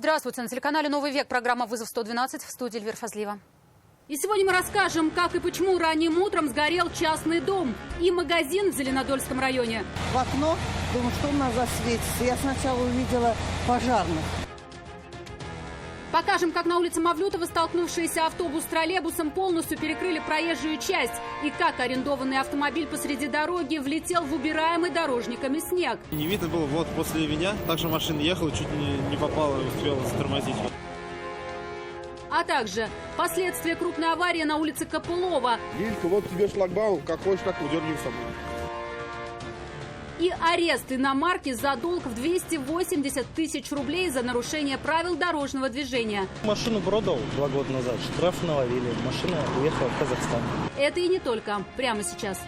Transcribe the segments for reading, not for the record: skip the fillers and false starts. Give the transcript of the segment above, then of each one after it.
Здравствуйте. На телеканале «Новый век» программа «Вызов 112» в студии Эльвира Фазлиева. И сегодня мы расскажем, как и почему ранним утром сгорел частный дом и магазин в Зеленодольском районе. В окно, думаю, что у нас засветится. Я сначала увидела пожарных. Покажем, как на улице Мавлютова столкнувшиеся автобус с троллейбусом полностью перекрыли проезжую часть. И как арендованный автомобиль посреди дороги влетел в убираемый дорожниками снег. Не видно было, вот после меня также машина ехала, чуть не попала, успела затормозить. А также последствия крупной аварии на улице Копылова. Лилька, вот тебе шлагбаум, как хочешь, так выдергивай с собой. И арест иномарки за долг в 280 тысяч рублей за нарушение правил дорожного движения. Машину продал 2 года назад, штраф наловили, машина уехала в Казахстан. Это и не только. Прямо сейчас.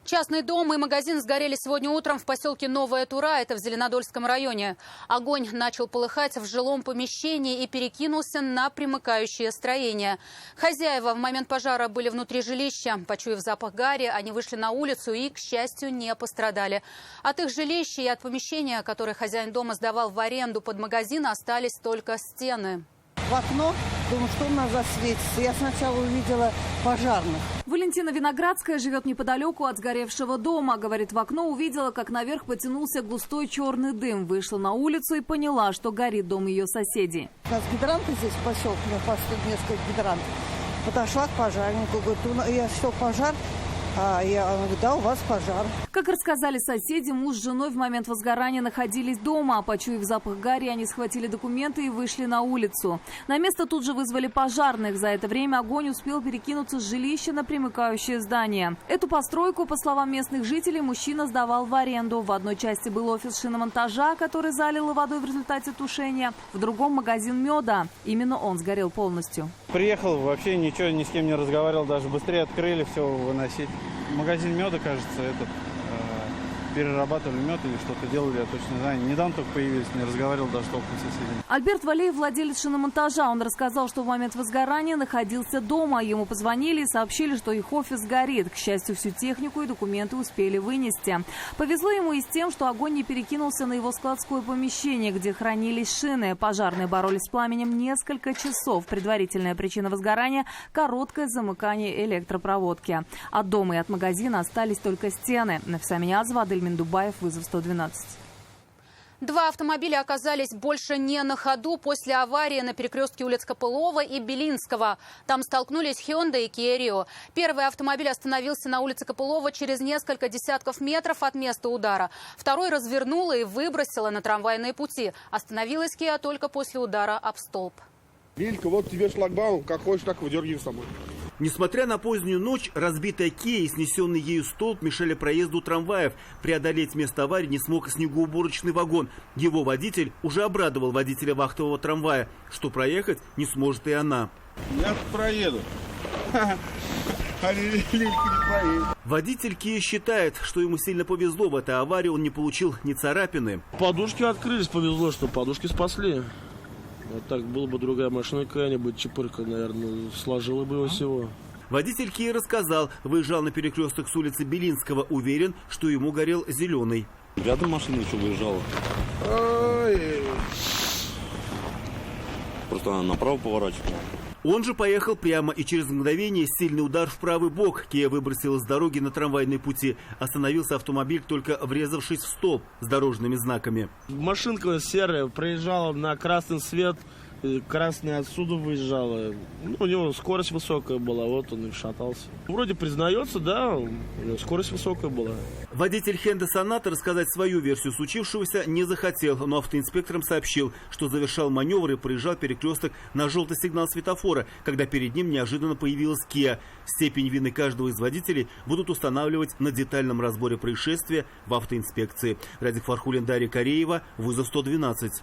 Частный дом и магазин сгорели сегодня утром в поселке Новая Тура, это в Зеленодольском районе. Огонь начал полыхать в жилом помещении и перекинулся на примыкающее строение. Хозяева в момент пожара были внутри жилища. Почуяв запах гари, они вышли на улицу и, к счастью, не пострадали. От их жилища и от помещения, которое хозяин дома сдавал в аренду под магазин, остались только стены. В окно, думаю, что у нас засветится. Я сначала увидела пожарных. Валентина Виноградская живет неподалеку от сгоревшего дома. Говорит, в окно увидела, как наверх потянулся густой черный дым. Вышла на улицу и поняла, что горит дом ее соседей. У нас гидранты здесь в поселке, у меня поставили несколько гидрантов. Подошла к пожарнику, говорит, я что, пожар? Я говорю, да, у вас пожар. Как рассказали соседи, муж с женой в момент возгорания находились дома. Почуяв запах гари, они схватили документы и вышли на улицу. На место тут же вызвали пожарных. За это время огонь успел перекинуться с жилища на примыкающее здание. Эту постройку, по словам местных жителей, мужчина сдавал в аренду. В одной части был офис шиномонтажа, который залило водой в результате тушения. В другом магазин меда. Именно он сгорел полностью. Приехал, вообще ничего ни с кем не разговаривал, даже быстрее открыли, все выносить. Магазин меда, кажется, перерабатывали мед или что-то делали, я точно не знаю. Недавно только появились, не разговаривал даже толком с соседями. Альберт Валеев, владелец шиномонтажа. Он рассказал, что в момент возгорания находился дома. Ему позвонили и сообщили, что их офис горит. К счастью, всю технику и документы успели вынести. Повезло ему и с тем, что огонь не перекинулся на его складское помещение, где хранились шины. Пожарные боролись с пламенем несколько часов. Предварительная причина возгорания – короткое замыкание электропроводки. От дома и от магазина остались только стены. Нафиса Минязова, Адель Миндубаев, Вызов 112. Два автомобиля оказались больше не на ходу после аварии на перекрестке улиц Копылова и Белинского. Там столкнулись Hyundai и Kia Rio. Первый автомобиль остановился на улице Копылова через несколько десятков метров от места удара. Второй развернула и выбросила на трамвайные пути. Остановилась Kia только после удара об столб. Лилька, вот тебе шлагбаум, как хочешь, так выдергивай с собой. Несмотря на позднюю ночь, разбитая Kia и снесенный ею столб мешали проезду трамваев. Преодолеть место аварии не смог снегоуборочный вагон. Его водитель уже обрадовал водителя вахтового трамвая, что проехать не сможет и она. Я проеду. А Лилька не проедет. Водитель Kia считает, что ему сильно повезло. В этой аварии он не получил ни царапины. Подушки открылись, повезло, что подушки спасли. Вот так была бы другая машина какая-нибудь, чепырка, наверное, сложила бы его всего. Водитель Kia рассказал, выезжал на перекресток с улицы Белинского, уверен, что ему горел зеленый. Рядом машина еще выезжала. Ой. Просто она направо поворачивала. Он же поехал прямо, и через мгновение сильный удар в правый бок. Kia выбросила с дороги на трамвайные пути. Остановился автомобиль, только врезавшись в столб с дорожными знаками. Машинка серая проезжала на красный свет, красная отсюда выезжала. У него скорость высокая была, вот он и шатался. Вроде признается, да, у него скорость высокая была. Водитель Hyundai Sonata рассказать свою версию случившегося не захотел, но автоинспекторам сообщил, что завершал маневр и проезжал перекресток на желтый сигнал светофора, когда перед ним неожиданно появилась Kia. Степень вины каждого из водителей будут устанавливать на детальном разборе происшествия в автоинспекции. Радик Фархулин, Дарья Кореева, Вызов 112.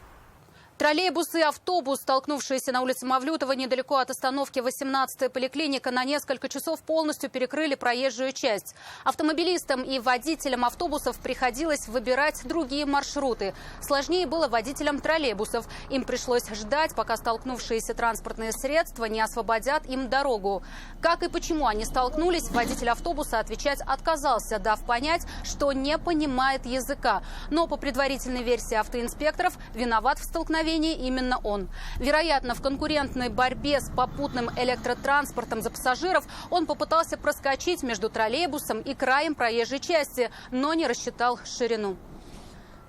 Троллейбус и автобус, столкнувшиеся на улице Мавлютова недалеко от остановки 18-я поликлиника, на несколько часов полностью перекрыли проезжую часть. Автомобилистам и водителям автобусов приходилось выбирать другие маршруты. Сложнее было водителям троллейбусов. Им пришлось ждать, пока столкнувшиеся транспортные средства не освободят им дорогу. Как и почему они столкнулись, водитель автобуса отвечать отказался, дав понять, что не понимает языка. Но по предварительной версии автоинспекторов, виноват в столкновении именно он. Вероятно, в конкурентной борьбе с попутным электротранспортом за пассажиров он попытался проскочить между троллейбусом и краем проезжей части, но не рассчитал ширину.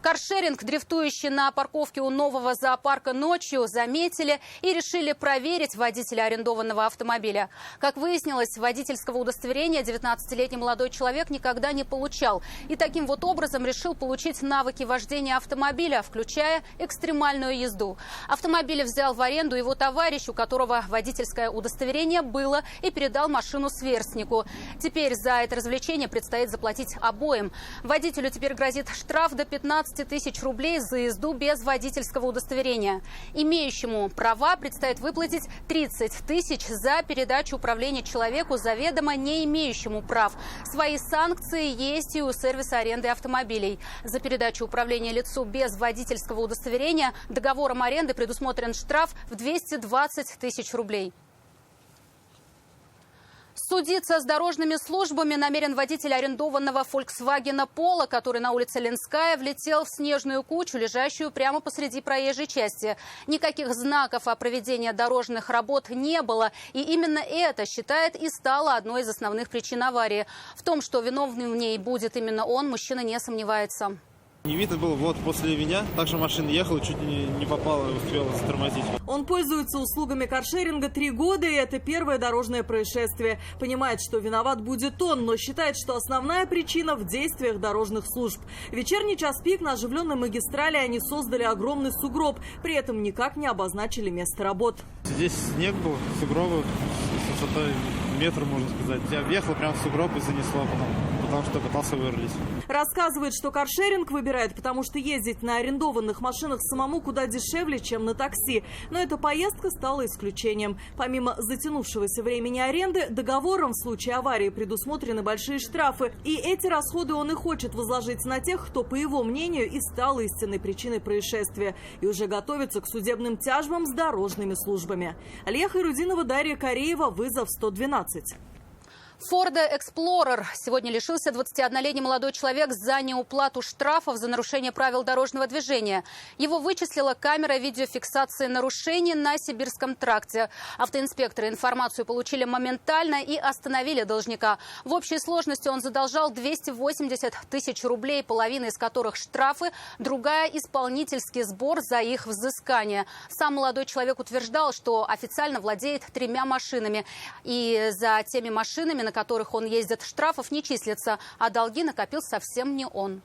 Каршеринг, дрифтующий на парковке у нового зоопарка ночью, заметили и решили проверить водителя арендованного автомобиля. Как выяснилось, водительского удостоверения 19-летний молодой человек никогда не получал. И таким вот образом решил получить навыки вождения автомобиля, включая экстремальную езду. Автомобиль взял в аренду его товарищ, у которого водительское удостоверение было, и передал машину сверстнику. Теперь за это развлечение предстоит заплатить обоим. Водителю теперь грозит штраф до 15 тысяч рублей за езду без водительского удостоверения. Имеющему права предстоит выплатить 30 тысяч за передачу управления человеку, заведомо не имеющему прав. Свои санкции есть и у сервиса аренды автомобилей. За передачу управления лицу без водительского удостоверения договором аренды предусмотрен штраф в 220 тысяч рублей. Судиться с дорожными службами намерен водитель арендованного Volkswagen Polo, который на улице Ленская влетел в снежную кучу, лежащую прямо посреди проезжей части. Никаких знаков о проведении дорожных работ не было. И именно это, считает, и стало одной из основных причин аварии. В том, что виновным в ней будет именно он, мужчина не сомневается. Не видно было, вот после меня также машина ехала, чуть не попала, успела затормозить. Он пользуется услугами каршеринга 3 года, и это первое дорожное происшествие. Понимает, что виноват будет он, но считает, что основная причина в действиях дорожных служб. В вечерний час пик на оживленной магистрали они создали огромный сугроб, при этом никак не обозначили место работ. Здесь снег был, сугробы с высотой метр, можно сказать. Я въехал прямо в сугроб и занесло потом, потому что пытался вырулить. Рассказывает, что каршеринг выбирает, потому что ездить на арендованных машинах самому куда дешевле, чем на такси. Но эта поездка стала исключением. Помимо затянувшегося времени аренды, договором в случае аварии предусмотрены большие штрафы. И эти расходы он и хочет возложить на тех, кто, по его мнению, и стал истинной причиной происшествия. И уже готовится к судебным тяжбам с дорожными службами. Алия Хайрудинова, Дарья Кореева, вызов 112. Форда Эксплорер сегодня лишился 21-летний молодой человек за неуплату штрафов за нарушение правил дорожного движения. Его вычислила камера видеофиксации нарушений на Сибирском тракте. Автоинспекторы информацию получили моментально и остановили должника. В общей сложности он задолжал 280 тысяч рублей, половина из которых штрафы, другая – исполнительский сбор за их взыскание. Сам молодой человек утверждал, что официально владеет 3 машинами. И за теми машинами, на которых он ездит, штрафов не числится, а долги накопил совсем не он.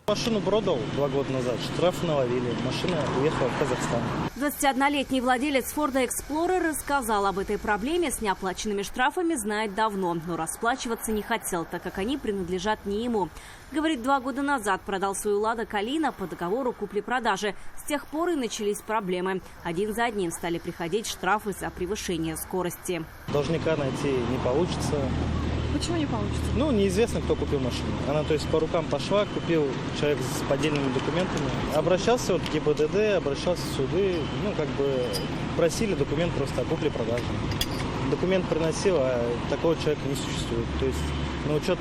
Машину продал 2 года назад, штраф наловили, машина уехала в Казахстан. 21-летний владелец Форда Эксплорер рассказал об этой проблеме с неоплаченными штрафами, знает давно, но расплачиваться не хотел, так как они принадлежат не ему. Говорит, 2 года назад продал свою «Лада Калина» по договору купли-продажи. С тех пор и начались проблемы. Один за одним стали приходить штрафы за превышение скорости. Должника найти не получится. Почему не получится? Ну, неизвестно, кто купил машину. Она, то есть, по рукам пошла, купил человек с поддельными документами. Обращался вот к ГИБДД, обращался в суды. Ну, как бы просили документ просто о купле-продаже. Документ приносил, а такого человека не существует. То есть, на учет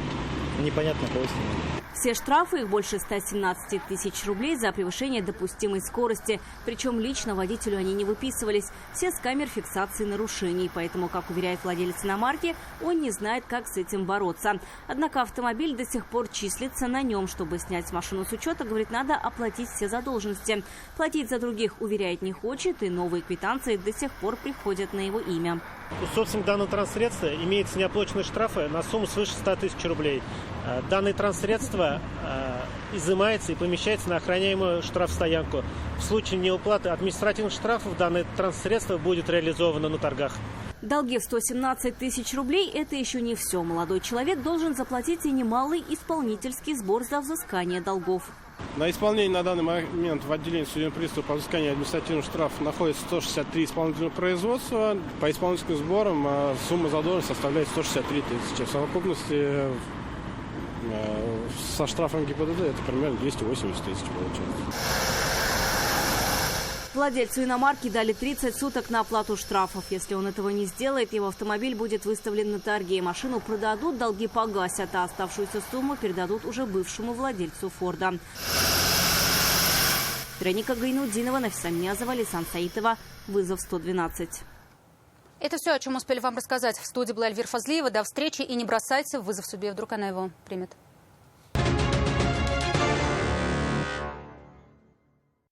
непонятно кого снимать. Все штрафы, их больше 117 тысяч рублей за превышение допустимой скорости. Причем лично водителю они не выписывались. Все с камер фиксации нарушений. Поэтому, как уверяет владелец иномарки, он не знает, как с этим бороться. Однако автомобиль до сих пор числится на нем. Чтобы снять машину с учета, говорит, надо оплатить все задолженности. Платить за других, уверяет, не хочет. И новые квитанции до сих пор приходят на его имя. У собственника данного транспортсредства имеются неоплаченные штрафы на сумму свыше 100 тысяч рублей. Данное транспортсредство изымается и помещается на охраняемую штрафстоянку. В случае неуплаты административных штрафов данное транспортсредство будет реализовано на торгах. Долги в 117 тысяч рублей – это еще не все. Молодой человек должен заплатить и немалый исполнительский сбор за взыскание долгов. На исполнении на данный момент в отделении судебного пристава по взысканию административных штрафов находится 163 исполнительных производства. По исполнительским сборам сумма задолженности составляет 163 тысячи. В совокупности со штрафом ГИБДД это примерно 280 тысяч получается. Владельцу иномарки дали 30 суток на оплату штрафов. Если он этого не сделает, его автомобиль будет выставлен на торги. Машину продадут, долги погасят, а оставшуюся сумму передадут уже бывшему владельцу Форда. Вероника Гайнудинова, Нафиса Ниязова, Лисан Саитова. Вызов 112. Это все, о чем успели вам рассказать. В студии была Эльвира Фазлиева. До встречи и не бросайте вызов судьбе, вдруг она его примет.